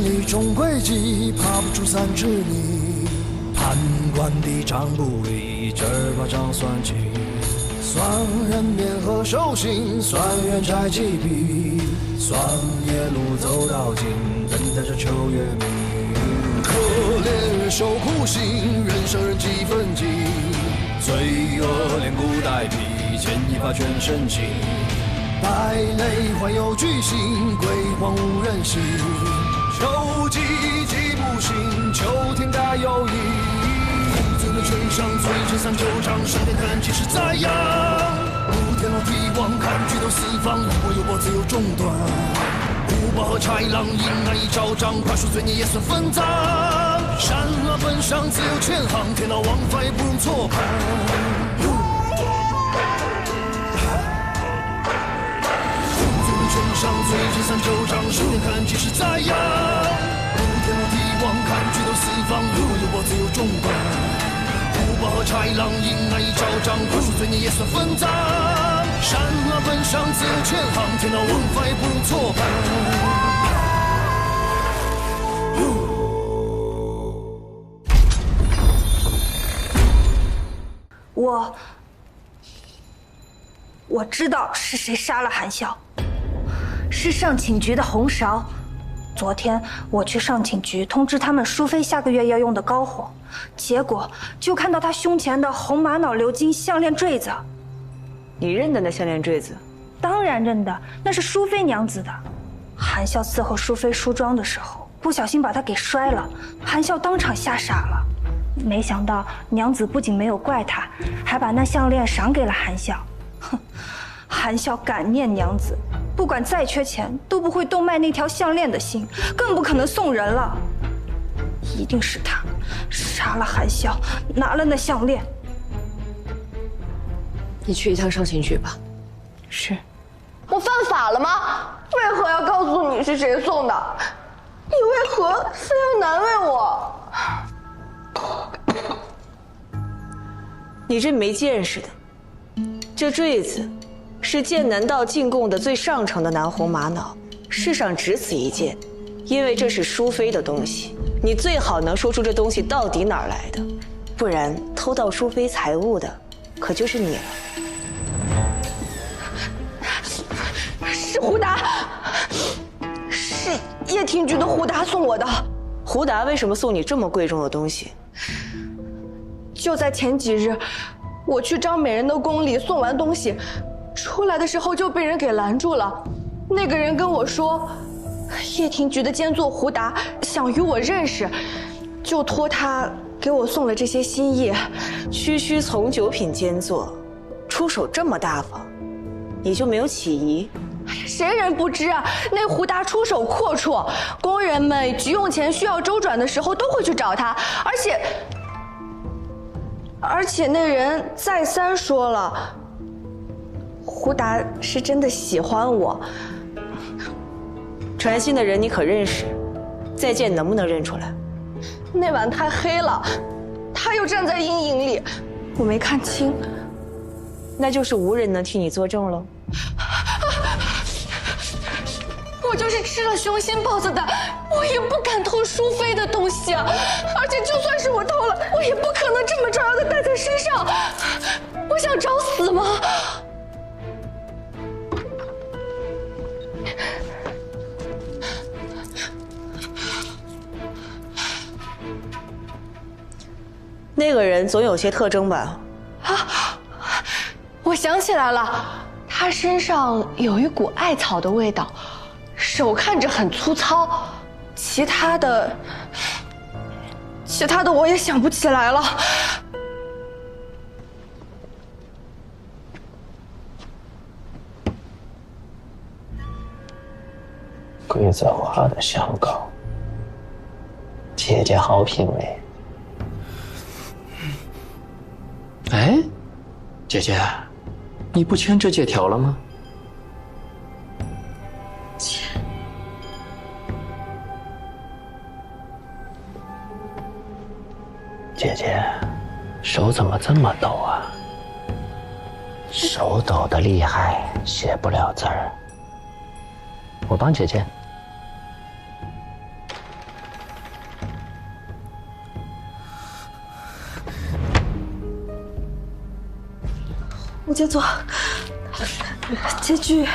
里中轨迹，爬不出3尺泥。判官的账簿里，这把账算尽。算人面和手心，算远柴几匹，算夜路走到尽，等待着秋月明。可怜人受苦刑，人生人几分尽，罪恶连骨带皮，牵一发全身心。败类患有巨星，鬼荒无人信。秋季既不行，秋天该有意。最能全上最前三九章，上天看气势在扬。五天罗地网，看举头四方，一波又波自有中断。虎豹和豺狼，阴暗一昭彰，快速罪孽也算分赃。善恶本上自有千行，天道往返也不容错判。全上最前三九章，上天看气势在扬。五天罗地网，看举头四方，一波又波自有中断。虎豹和豺狼，阴暗一昭彰，快速罪孽也算分赃。善恶本上自有千行，天道往返也不容错判。我知道是谁杀了韩笑，是上寝局的红苕。昨天我去上寝局通知他们淑妃下个月要用的高火，结果就看到她胸前的红玛瑙鎏金项链坠子。你认得那项链坠子？当然认得，那是淑妃娘子的。韩笑伺候淑妃梳妆的时候，不小心把她给摔了，韩笑当场吓傻了。没想到娘子不仅没有怪他，还把那项链赏给了韩笑。哼，韩笑感念娘子，不管再缺钱都不会动卖那条项链的心，更不可能送人了。一定是他杀了韩笑，拿了那项链。你去一趟上寝局吧。是。我犯法了吗？为何要告诉你是谁送的？你为何非要难为我？你这没见识的，这坠子是剑南道进贡的最上乘的南红玛瑙，世上只此一件，因为这是淑妃的东西，你最好能说出这东西到底哪儿来的，不然偷盗淑妃财物的可就是你了。是胡达，是叶庭局的胡达送我的。胡达为什么送你这么贵重的东西？就在前几日，我去张美人的宫里送完东西，出来的时候就被人给拦住了。那个人跟我说，叶庭局的监座胡达想与我认识，就托他给我送了这些心意。区区从九品监座，出手这么大方，你就没有起疑？谁人不知啊？那胡达出手阔绰，工人们局用钱需要周转的时候都会去找他，而且那人再三说了，胡达是真的喜欢我。传信的人你可认识？再见能不能认出来？那晚太黑了，他又站在阴影里，我没看清。那就是无人能替你作证喽。我就是吃了雄心豹子胆，我也不敢偷淑妃的东西啊！而且就算是我偷了，我也不可能这么招摇的带在身上。我想找死吗？那个人总有些特征吧？啊！我想起来了，他身上有一股艾草的味道，手看着很粗糙，其他的我也想不起来了。贵泽花的香膏，姐姐好品味。哎，姐姐，你不签这借条了吗？姐姐，手怎么这么抖啊？手抖得厉害，写不了字儿。我帮姐姐。胡建作，结局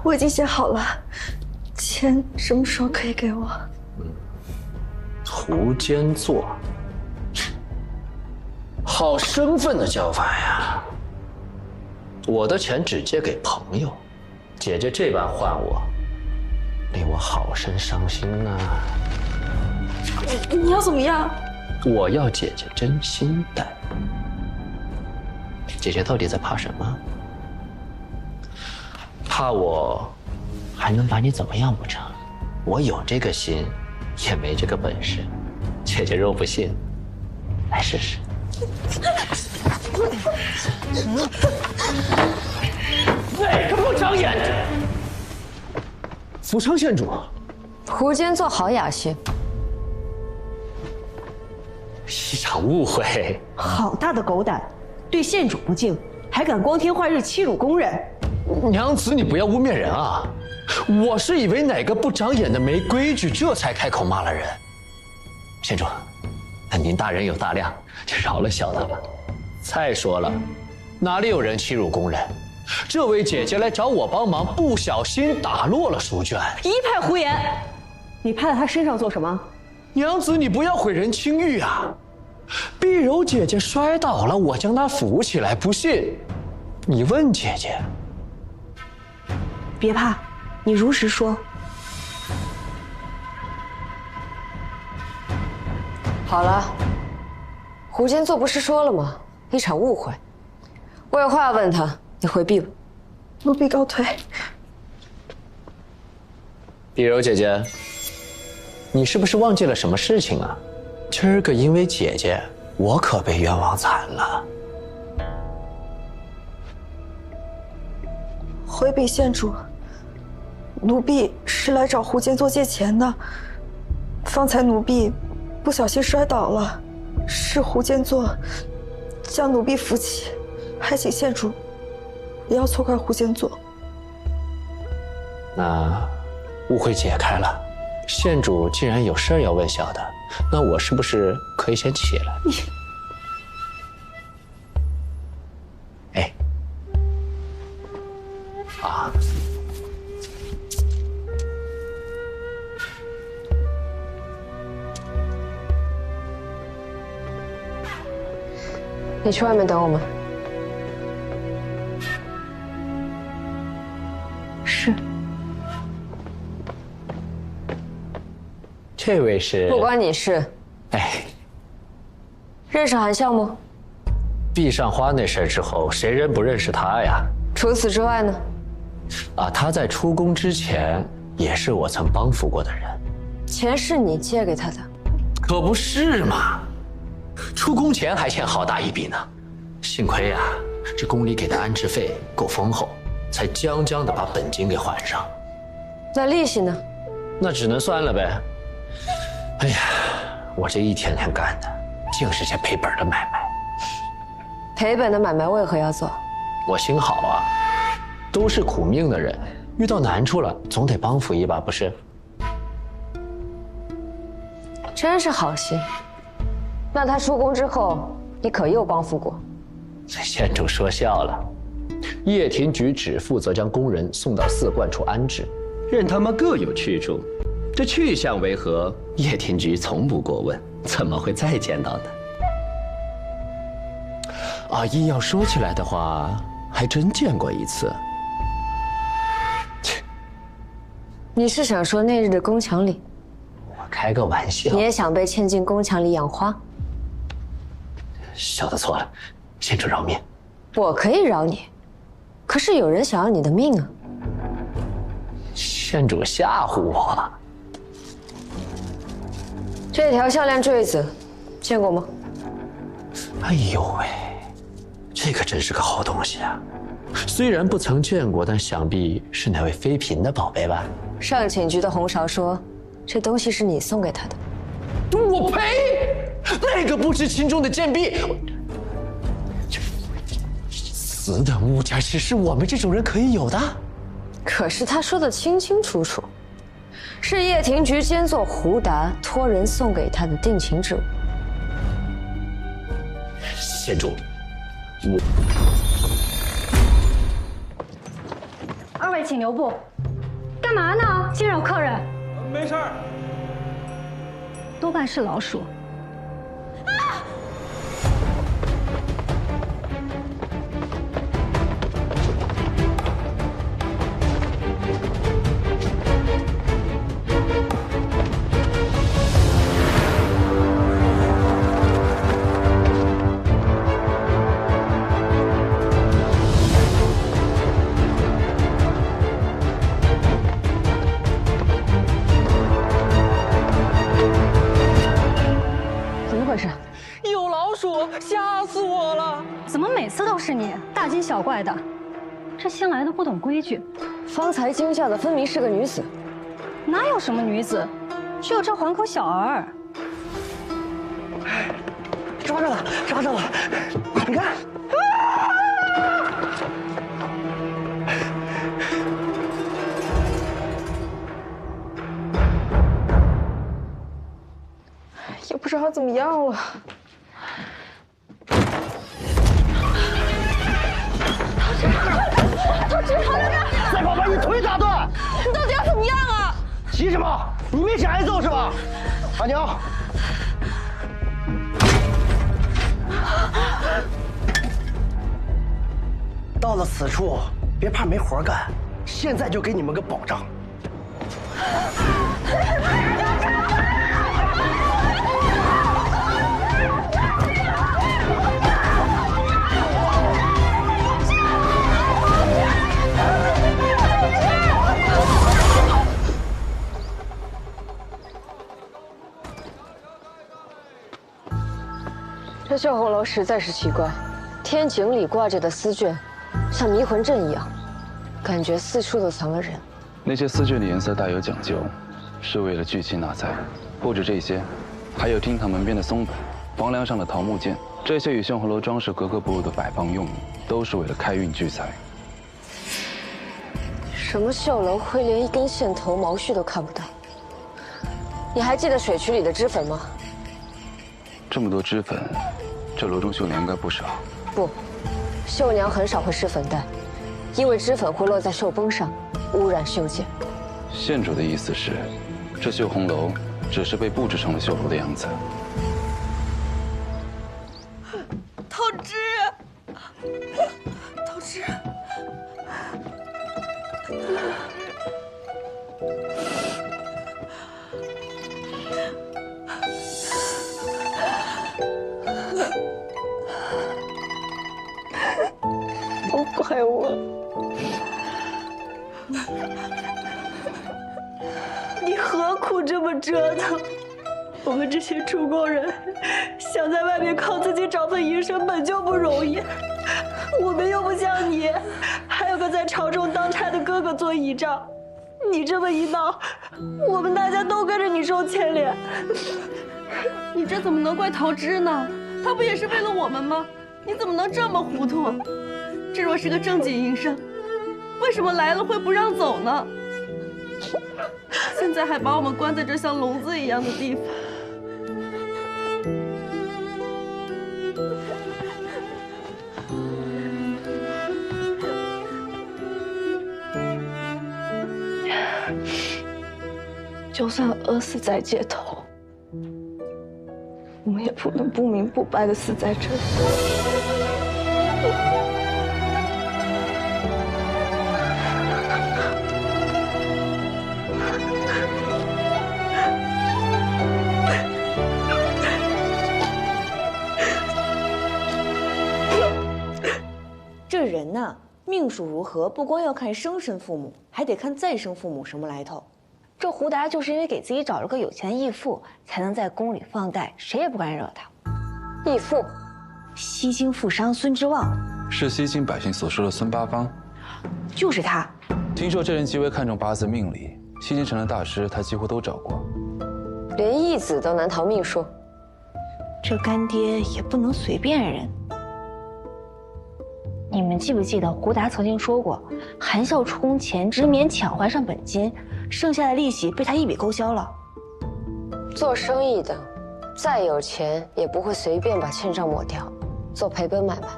我已经写好了，钱什么时候可以给我？胡坚作，好身份的叫法呀！我的钱只借给朋友，姐姐这般换我，令我好生伤心啊！你要怎么样？我要姐姐真心待。姐姐到底在怕什么？怕我还能把你怎么样不成？我有这个心，也没这个本事。姐姐若不信，来试试。哪个不长眼？福昌县主，胡坚作好雅兴，一场误会。好大的狗胆，对县主不敬，还敢光天化日欺辱宫人。娘子，你不要污蔑人啊！我是以为哪个不长眼的没规矩，这才开口骂了人。县主，那您大人有大量，就饶了小的吧。再说了，哪里有人欺辱宫人？这位姐姐来找我帮忙，不小心打落了书卷。一派胡言！你拍在她身上做什么？娘子，你不要毁人清誉啊！碧柔姐姐摔倒了，我将她扶起来，不信你问姐姐。别怕，你如实说。好了，胡坚作不是说了吗？一场误会。我有话要问他，你回避吧。奴婢告退。碧柔姐姐，你是不是忘记了什么事情啊？今儿个因为姐姐，我可被冤枉惨了。回禀县主，奴婢是来找胡建作借钱的。方才奴婢不小心摔倒了，是胡建作将奴婢扶起，还请县主不要错怪胡建作。那误会解开了。县主既然有事儿要问小的，那我是不是可以先起来？哎，啊，你去外面等我们。是。这位是？不关你事。哎，认识韩笑吗？壁上花那事儿之后，谁人不认识他呀？除此之外呢？啊，他在出宫之前也是我曾帮扶过的人。钱是你借给他的？可不是嘛，出宫前还欠好大一笔呢。幸亏呀，这宫里给的安置费够丰厚，才将将的把本金给还上。那利息呢？那只能算了呗。哎呀，我这一天天干的，净是些赔本的买卖。赔本的买卖为何要做？我心好啊，都是苦命的人，遇到难处了总得帮扶一把，不是？真是好心。那他出宫之后，你可又帮扶过？县主说笑了，掖庭局只负责将宫人送到寺观处安置，任他们各有去处。这去向为何，掖庭局从不过问，怎么会再见到呢？啊，硬要说起来的话，还真见过一次。切，你是想说那日的宫墙里？我开个玩笑。你也想被嵌进宫墙里养花？小的错了，县主饶命。我可以饶你，可是有人想要你的命啊！县主吓唬我。这条项链坠子，见过吗？哎呦喂，这可真是个好东西啊！虽然不曾见过，但想必是哪位妃嫔的宝贝吧？上寝局的红芍说，这东西是你送给她的。我呸！那个不知轻重的贱婢，此等物件岂是我们这种人可以有的？可是他说的清清楚楚，是掖庭局监座胡达托人送给他的定情之物。县主，我。二位请留步。干嘛呢？惊扰客人。没事儿。多半是老鼠。有老鼠，吓死我了！怎么每次都是你，大惊小怪的？这新来的不懂规矩。方才惊叫的分明是个女子。哪有什么女子，只有这黄口小儿。抓着了，抓着了！你看。也不知道怎么样了。陶芝，再跑把你腿打断！你到底要怎么样啊？急什么？你没想挨揍是吧？阿娘，到了此处，别怕没活干，现在就给你们个保障。这绣红楼实在是奇怪，天井里挂着的丝绢，像迷魂阵一样，感觉四处都藏了人。那些丝绢的颜色大有讲究，是为了聚气纳财。不止这些，还有厅堂门边的松柏，房梁上的桃木剑，这些与绣红楼装饰格格不入的摆放用品，都是为了开运聚财。什么绣楼会连一根线头毛絮都看不到？你还记得水渠里的脂粉吗？这么多脂粉，这楼中绣娘应该不少。不，绣娘很少会施粉黛，因为脂粉会落在绣绷上，污染绣件。县主的意思是，这绣红楼只是被布置成了绣楼的样子。陶芝，陶芝。都怪我！你何苦这么折腾？我们这些出工人，想在外面靠自己找份营生本就不容易。我们又不像你，还有个在朝中当差的哥哥做倚仗。你这么一闹，我们大家都跟着你受牵连。你这怎么能怪陶芝呢？他不也是为了我们吗？你怎么能这么糊涂？这若是个正经营生，为什么来了会不让走呢？现在还把我们关在这像笼子一样的地方。就算饿死在街头，我们也不能不明不白的死在这里。这人呐，命数如何，不光要看生身父母，还得看再生父母什么来头。这胡达就是因为给自己找了个有钱的义父，才能在宫里放贷，谁也不敢惹他。义父，西京富商孙之望，是西京百姓所说的孙八方，就是他。听说这人极为看重八字命理，西京城的大师他几乎都找过，连义子都难逃命数。这干爹也不能随便认。你们记不记得胡达曾经说过，韩孝出宫前只勉强还上本金，剩下的利息被他一笔勾销了。做生意的，再有钱也不会随便把欠账抹掉，做赔本买卖。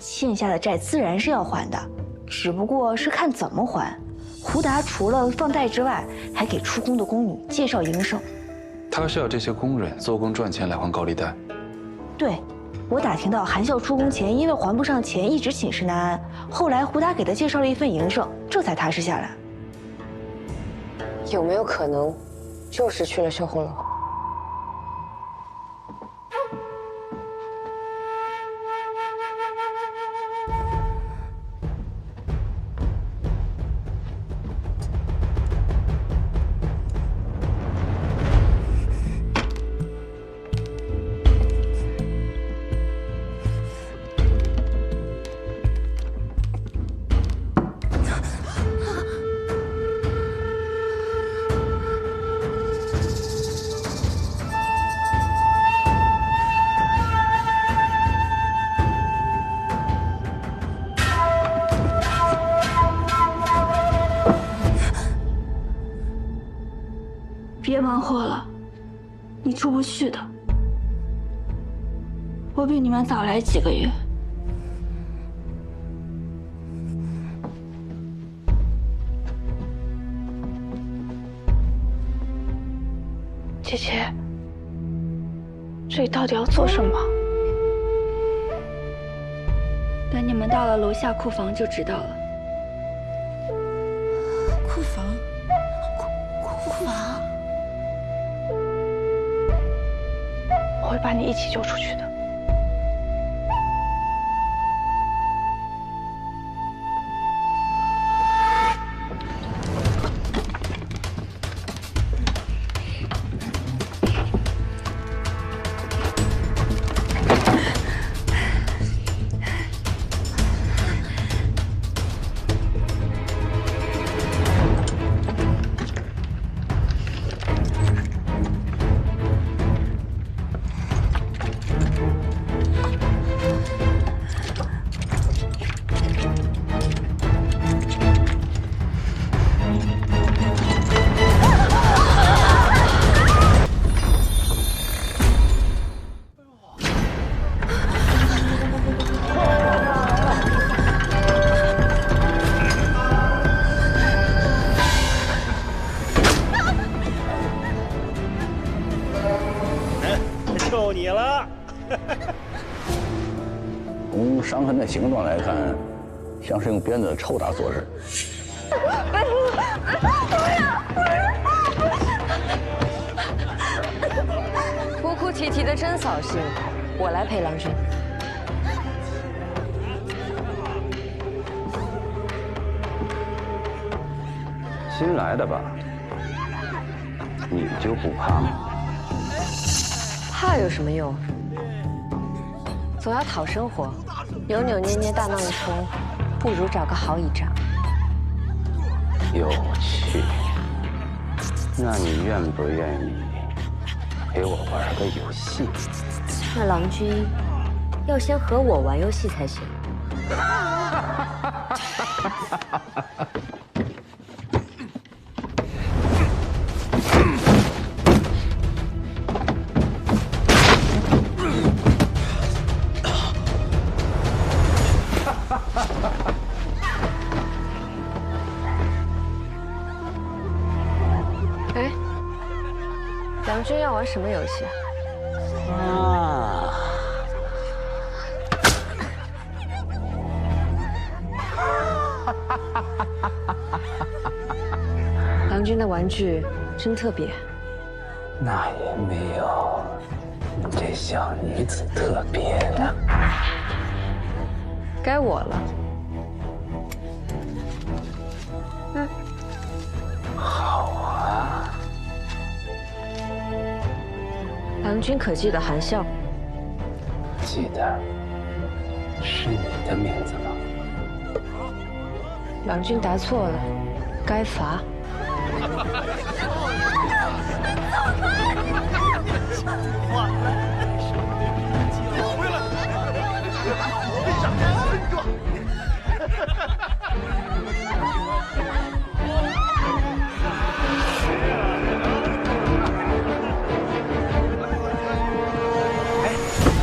欠下的债自然是要还的，只不过是看怎么还。胡达除了放贷之外，还给出宫的宫女介绍营生。他是要这些工人做工赚钱来还高利贷。对，我打听到韩笑出宫前因为还不上钱，一直寝食难安。后来胡达给他介绍了一份营生，这才踏实下来。有没有可能，就是去了绣红楼？别忙活了，你出不去的。我比你们早来几个月。姐姐，这里到底要做什么？等你们到了楼下库房就知道了。库房，库房。我会把你一起救出去的。就你了。从伤痕的形状来看，像是用鞭子抽打所致。哭哭啼啼的真扫兴，我来陪郎君。新来的吧？你就不怕吗？怕有什么用？总要讨生活，扭扭捏捏大闹一通，不如找个好倚仗。有趣。那你愿不愿意陪我玩个游戏？那郎君要先和我玩游戏才行。哎，郎君要玩什么游戏啊？郎君的玩具真特别。那也没有你这小女子特别的。该我了。嗯，好啊。郎君可记得韩笑？记得。是你的名字吗？郎君答错了，该罚。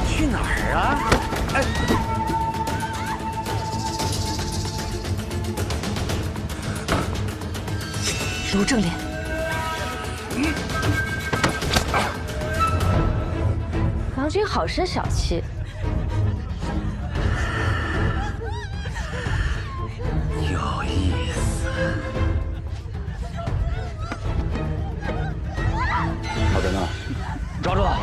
去哪儿啊？哎，如正脸。郎君好生小气。有意思。好的呢，抓住他！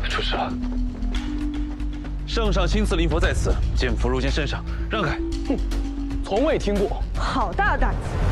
出事了！圣上亲赐灵佛在此，见符入剑身上，让开！哼，从未听过。好大胆子！